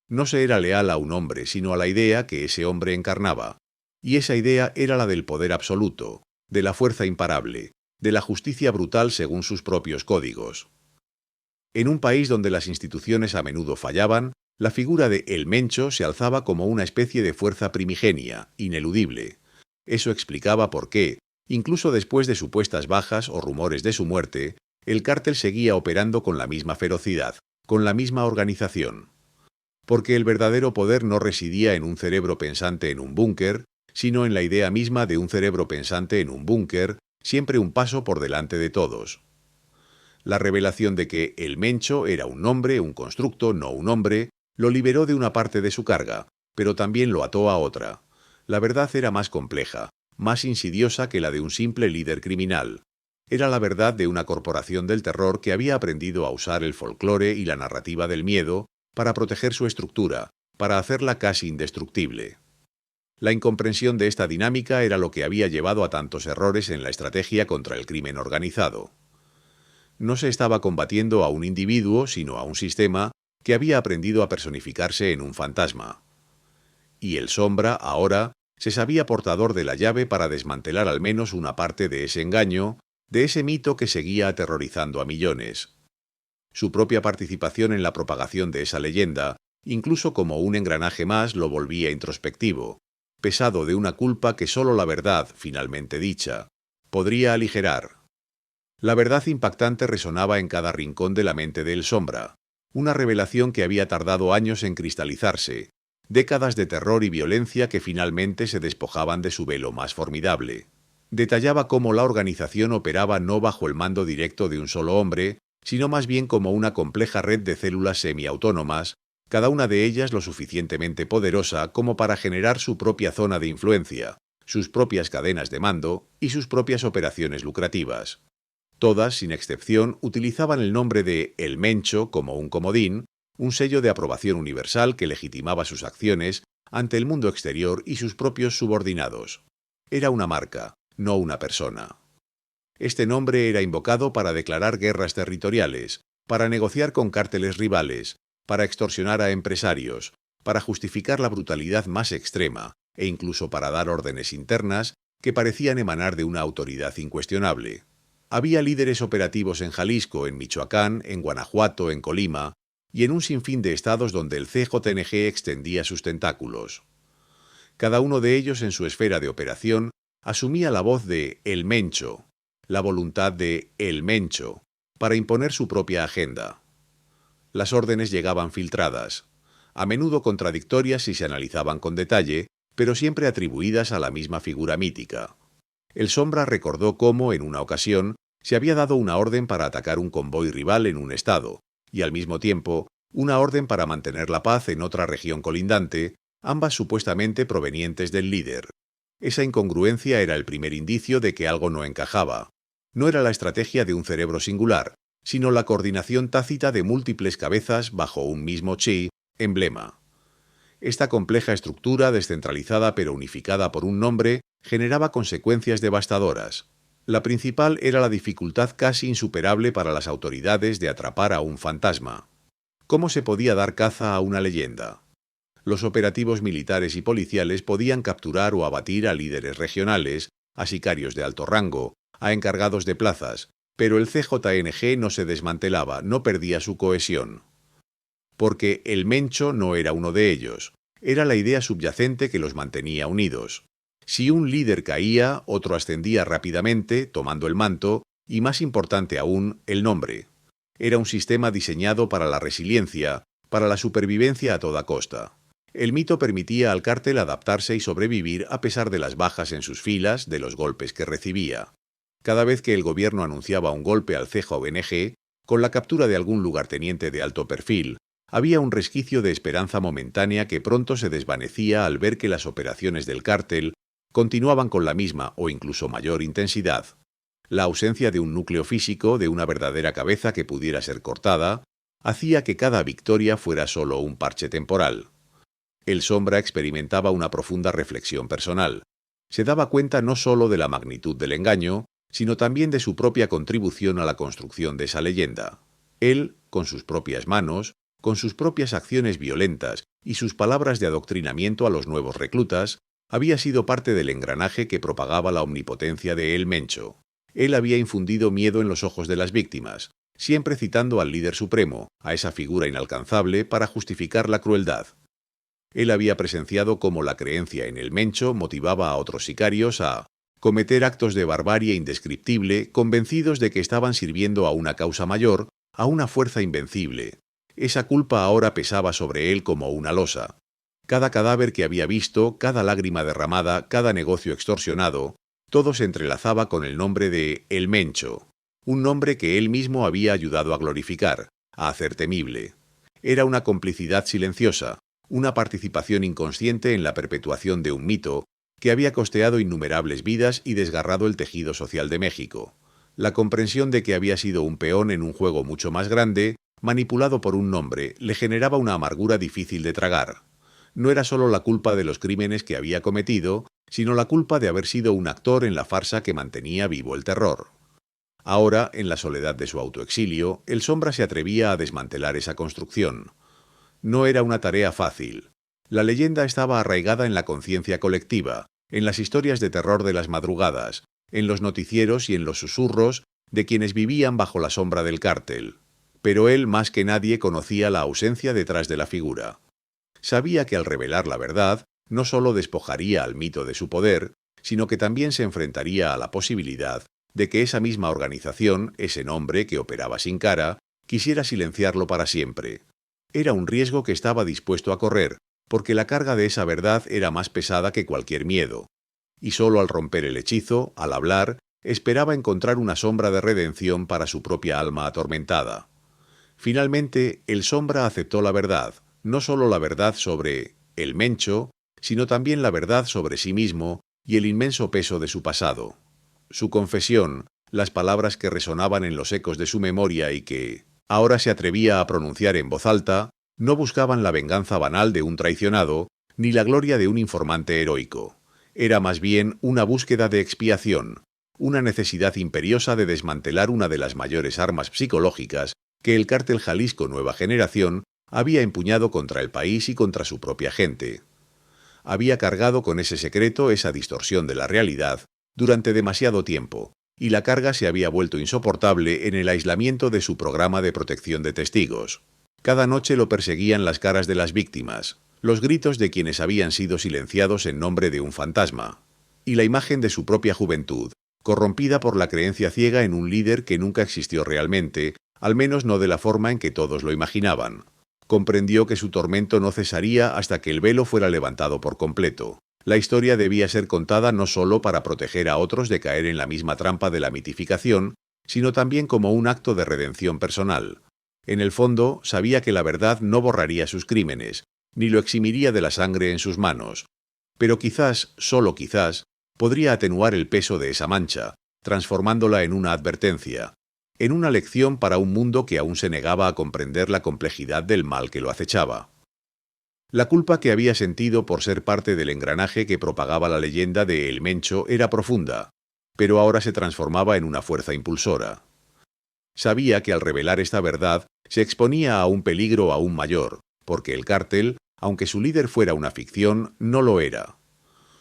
No se era leal a un hombre, sino a la idea que ese hombre encarnaba. Y esa idea era la del poder absoluto, de la fuerza imparable, de la justicia brutal según sus propios códigos. En un país donde las instituciones a menudo fallaban, la figura de El Mencho se alzaba como una especie de fuerza primigenia, ineludible. Eso explicaba por qué, incluso después de supuestas bajas o rumores de su muerte, el cártel seguía operando con la misma ferocidad, con la misma organización. Porque el verdadero poder no residía en un cerebro pensante en un búnker, sino en la idea misma de un cerebro pensante en un búnker, siempre un paso por delante de todos. La revelación de que El Mencho era un nombre, un constructo, no un hombre, lo liberó de una parte de su carga, pero también lo ató a otra. La verdad era más compleja, más insidiosa que la de un simple líder criminal. Era la verdad de una corporación del terror que había aprendido a usar el folclore y la narrativa del miedo para proteger su estructura, para hacerla casi indestructible. La incomprensión de esta dinámica era lo que había llevado a tantos errores en la estrategia contra el crimen organizado. No se estaba combatiendo a un individuo, sino a un sistema que había aprendido a personificarse en un fantasma. Y el Sombra, ahora, se sabía portador de la llave para desmantelar al menos una parte de ese engaño, de ese mito que seguía aterrorizando a millones. Su propia participación en la propagación de esa leyenda, incluso como un engranaje más, lo volvía introspectivo, pesado de una culpa que sólo la verdad, finalmente dicha, podría aligerar. La verdad impactante resonaba en cada rincón de la mente de El Sombra, una revelación que había tardado años en cristalizarse, décadas de terror y violencia que finalmente se despojaban de su velo más formidable. Detallaba cómo la organización operaba no bajo el mando directo de un solo hombre, sino más bien como una compleja red de células semiautónomas, cada una de ellas lo suficientemente poderosa como para generar su propia zona de influencia, sus propias cadenas de mando y sus propias operaciones lucrativas. Todas, sin excepción, utilizaban el nombre de El Mencho como un comodín, un sello de aprobación universal que legitimaba sus acciones ante el mundo exterior y sus propios subordinados. Era una marca, no una persona. Este nombre era invocado para declarar guerras territoriales, para negociar con cárteles rivales, para extorsionar a empresarios, para justificar la brutalidad más extrema e incluso para dar órdenes internas que parecían emanar de una autoridad incuestionable. Había líderes operativos en Jalisco, en Michoacán, en Guanajuato, en Colima y en un sinfín de estados donde el CJNG extendía sus tentáculos. Cada uno de ellos en su esfera de operación asumía la voz de El Mencho, la voluntad de El Mencho, para imponer su propia agenda. Las órdenes llegaban filtradas, a menudo contradictorias si se analizaban con detalle, pero siempre atribuidas a la misma figura mítica. El Sombra recordó cómo, en una ocasión, se había dado una orden para atacar un convoy rival en un estado, y al mismo tiempo, una orden para mantener la paz en otra región colindante, ambas supuestamente provenientes del líder. Esa incongruencia era el primer indicio de que algo no encajaba. No era la estrategia de un cerebro singular, sino la coordinación tácita de múltiples cabezas bajo un mismo chi, emblema. Esta compleja estructura, descentralizada pero unificada por un nombre, generaba consecuencias devastadoras. La principal era la dificultad casi insuperable para las autoridades de atrapar a un fantasma. ¿Cómo se podía dar caza a una leyenda? Los operativos militares y policiales podían capturar o abatir a líderes regionales, a sicarios de alto rango, a encargados de plazas, pero el CJNG no se desmantelaba, no perdía su cohesión. Porque el Mencho no era uno de ellos, era la idea subyacente que los mantenía unidos. Si un líder caía, otro ascendía rápidamente, tomando el manto, y más importante aún, el nombre. Era un sistema diseñado para la resiliencia, para la supervivencia a toda costa. El mito permitía al cártel adaptarse y sobrevivir a pesar de las bajas en sus filas, de los golpes que recibía. Cada vez que el gobierno anunciaba un golpe al CJNG, con la captura de algún lugarteniente de alto perfil, había un resquicio de esperanza momentánea que pronto se desvanecía al ver que las operaciones del cártel continuaban con la misma o incluso mayor intensidad. La ausencia de un núcleo físico, de una verdadera cabeza que pudiera ser cortada, hacía que cada victoria fuera solo un parche temporal. El Sombra experimentaba una profunda reflexión personal. Se daba cuenta no solo de la magnitud del engaño, sino también de su propia contribución a la construcción de esa leyenda. Él, con sus propias manos, con sus propias acciones violentas y sus palabras de adoctrinamiento a los nuevos reclutas, había sido parte del engranaje que propagaba la omnipotencia de El Mencho. Él había infundido miedo en los ojos de las víctimas, siempre citando al líder supremo, a esa figura inalcanzable, para justificar la crueldad. Él había presenciado cómo la creencia en El Mencho motivaba a otros sicarios a cometer actos de barbarie indescriptible, convencidos de que estaban sirviendo a una causa mayor, a una fuerza invencible. Esa culpa ahora pesaba sobre él como una losa. Cada cadáver que había visto, cada lágrima derramada, cada negocio extorsionado, todo se entrelazaba con el nombre de El Mencho, un nombre que él mismo había ayudado a glorificar, a hacer temible. Era una complicidad silenciosa, una participación inconsciente en la perpetuación de un mito que había costeado innumerables vidas y desgarrado el tejido social de México. La comprensión de que había sido un peón en un juego mucho más grande, manipulado por un nombre, le generaba una amargura difícil de tragar. No era solo la culpa de los crímenes que había cometido, sino la culpa de haber sido un actor en la farsa que mantenía vivo el terror. Ahora, en la soledad de su autoexilio, el Sombra se atrevía a desmantelar esa construcción. No era una tarea fácil. La leyenda estaba arraigada en la conciencia colectiva, en las historias de terror de las madrugadas, en los noticieros y en los susurros de quienes vivían bajo la sombra del cártel. Pero él, más que nadie, conocía la ausencia detrás de la figura. Sabía que al revelar la verdad, no solo despojaría al mito de su poder, sino que también se enfrentaría a la posibilidad de que esa misma organización, ese nombre que operaba sin cara, quisiera silenciarlo para siempre. Era un riesgo que estaba dispuesto a correr, porque la carga de esa verdad era más pesada que cualquier miedo. Y solo al romper el hechizo, al hablar, esperaba encontrar una sombra de redención para su propia alma atormentada. Finalmente, el Sombra aceptó la verdad, no solo la verdad sobre el Mencho, sino también la verdad sobre sí mismo y el inmenso peso de su pasado. Su confesión, las palabras que resonaban en los ecos de su memoria y que ahora se atrevía a pronunciar en voz alta, no buscaban la venganza banal de un traicionado, ni la gloria de un informante heroico. Era más bien una búsqueda de expiación, una necesidad imperiosa de desmantelar una de las mayores armas psicológicas que el cártel Jalisco Nueva Generación había empuñado contra el país y contra su propia gente. Había cargado con ese secreto, esa distorsión de la realidad, durante demasiado tiempo, y la carga se había vuelto insoportable en el aislamiento de su programa de protección de testigos. Cada noche lo perseguían las caras de las víctimas, los gritos de quienes habían sido silenciados en nombre de un fantasma, y la imagen de su propia juventud, corrompida por la creencia ciega en un líder que nunca existió realmente, al menos no de la forma en que todos lo imaginaban. Comprendió que su tormento no cesaría hasta que el velo fuera levantado por completo. La historia debía ser contada no solo para proteger a otros de caer en la misma trampa de la mitificación, sino también como un acto de redención personal. En el fondo, sabía que la verdad no borraría sus crímenes, ni lo eximiría de la sangre en sus manos. Pero quizás, solo quizás, podría atenuar el peso de esa mancha, transformándola en una advertencia, en una lección para un mundo que aún se negaba a comprender la complejidad del mal que lo acechaba. La culpa que había sentido por ser parte del engranaje que propagaba la leyenda de El Mencho era profunda, pero ahora se transformaba en una fuerza impulsora. Sabía que al revelar esta verdad se exponía a un peligro aún mayor, porque el cártel, aunque su líder fuera una ficción, no lo era.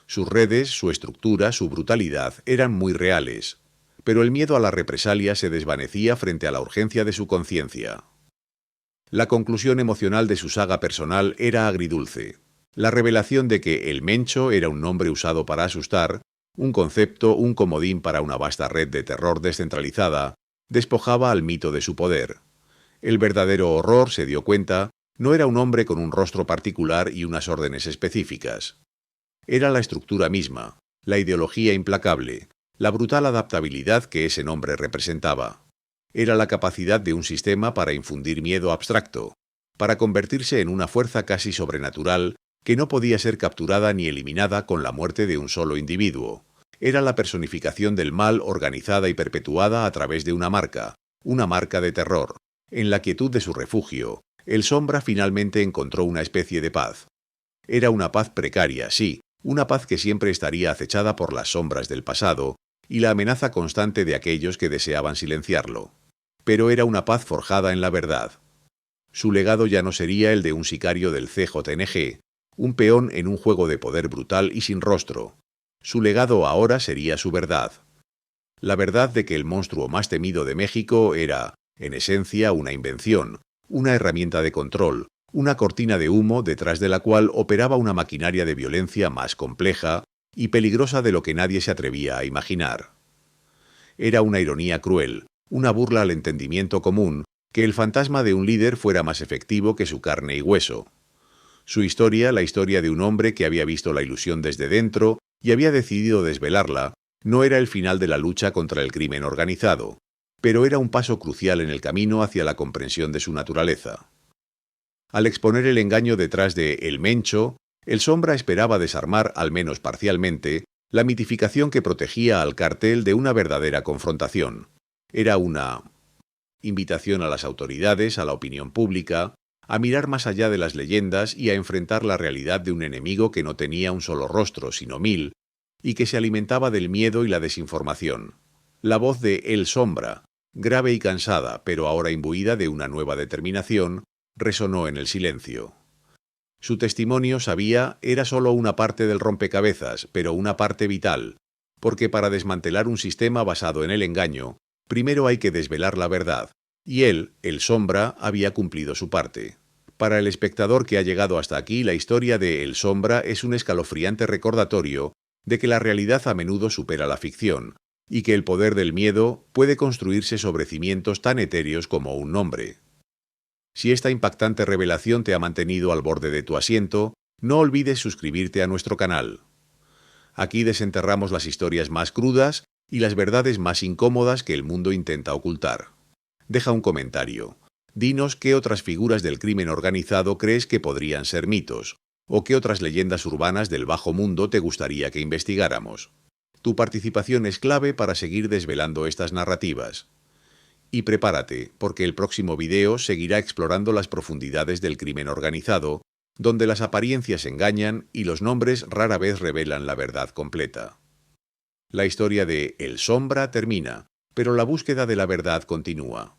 Sus redes, su estructura, su brutalidad eran muy reales, pero el miedo a la represalia se desvanecía frente a la urgencia de su conciencia. La conclusión emocional de su saga personal era agridulce. La revelación de que el Mencho era un nombre usado para asustar, un concepto, un comodín para una vasta red de terror descentralizada, despojaba al mito de su poder. El verdadero horror, se dio cuenta, no era un hombre con un rostro particular y unas órdenes específicas. Era la estructura misma, la ideología implacable, la brutal adaptabilidad que ese nombre representaba. Era la capacidad de un sistema para infundir miedo abstracto, para convertirse en una fuerza casi sobrenatural que no podía ser capturada ni eliminada con la muerte de un solo individuo. Era la personificación del mal organizada y perpetuada a través de una marca de terror. En la quietud de su refugio, el Sombra finalmente encontró una especie de paz. Era una paz precaria, sí, una paz que siempre estaría acechada por las sombras del pasado y la amenaza constante de aquellos que deseaban silenciarlo. Pero era una paz forjada en la verdad. Su legado ya no sería el de un sicario del CJNG, un peón en un juego de poder brutal y sin rostro. Su legado ahora sería su verdad. La verdad de que el monstruo más temido de México era, en esencia, una invención, una herramienta de control, una cortina de humo detrás de la cual operaba una maquinaria de violencia más compleja y peligrosa de lo que nadie se atrevía a imaginar. Era una ironía cruel, una burla al entendimiento común, que el fantasma de un líder fuera más efectivo que su carne y hueso. Su historia, la historia de un hombre que había visto la ilusión desde dentro y había decidido desvelarla, no era el final de la lucha contra el crimen organizado, pero era un paso crucial en el camino hacia la comprensión de su naturaleza. Al exponer el engaño detrás de El Mencho, El Sombra esperaba desarmar, al menos parcialmente, la mitificación que protegía al cartel de una verdadera confrontación. Era una invitación a las autoridades, a la opinión pública, a mirar más allá de las leyendas y a enfrentar la realidad de un enemigo que no tenía un solo rostro, sino 1000, y que se alimentaba del miedo y la desinformación. La voz de El Sombra, grave y cansada, pero ahora imbuida de una nueva determinación, resonó en el silencio. Su testimonio, sabía, era solo una parte del rompecabezas, pero una parte vital, porque para desmantelar un sistema basado en el engaño, primero hay que desvelar la verdad, y él, El Sombra, había cumplido su parte. Para el espectador que ha llegado hasta aquí, la historia de El Sombra es un escalofriante recordatorio de que la realidad a menudo supera la ficción, y que el poder del miedo puede construirse sobre cimientos tan etéreos como un nombre. Si esta impactante revelación te ha mantenido al borde de tu asiento, no olvides suscribirte a nuestro canal. Aquí desenterramos las historias más crudas y las verdades más incómodas que el mundo intenta ocultar. Deja un comentario. Dinos qué otras figuras del crimen organizado crees que podrían ser mitos, o qué otras leyendas urbanas del bajo mundo te gustaría que investigáramos. Tu participación es clave para seguir desvelando estas narrativas. Y prepárate, porque el próximo video seguirá explorando las profundidades del crimen organizado, donde las apariencias engañan y los nombres rara vez revelan la verdad completa. La historia de El Sombra termina, pero la búsqueda de la verdad continúa.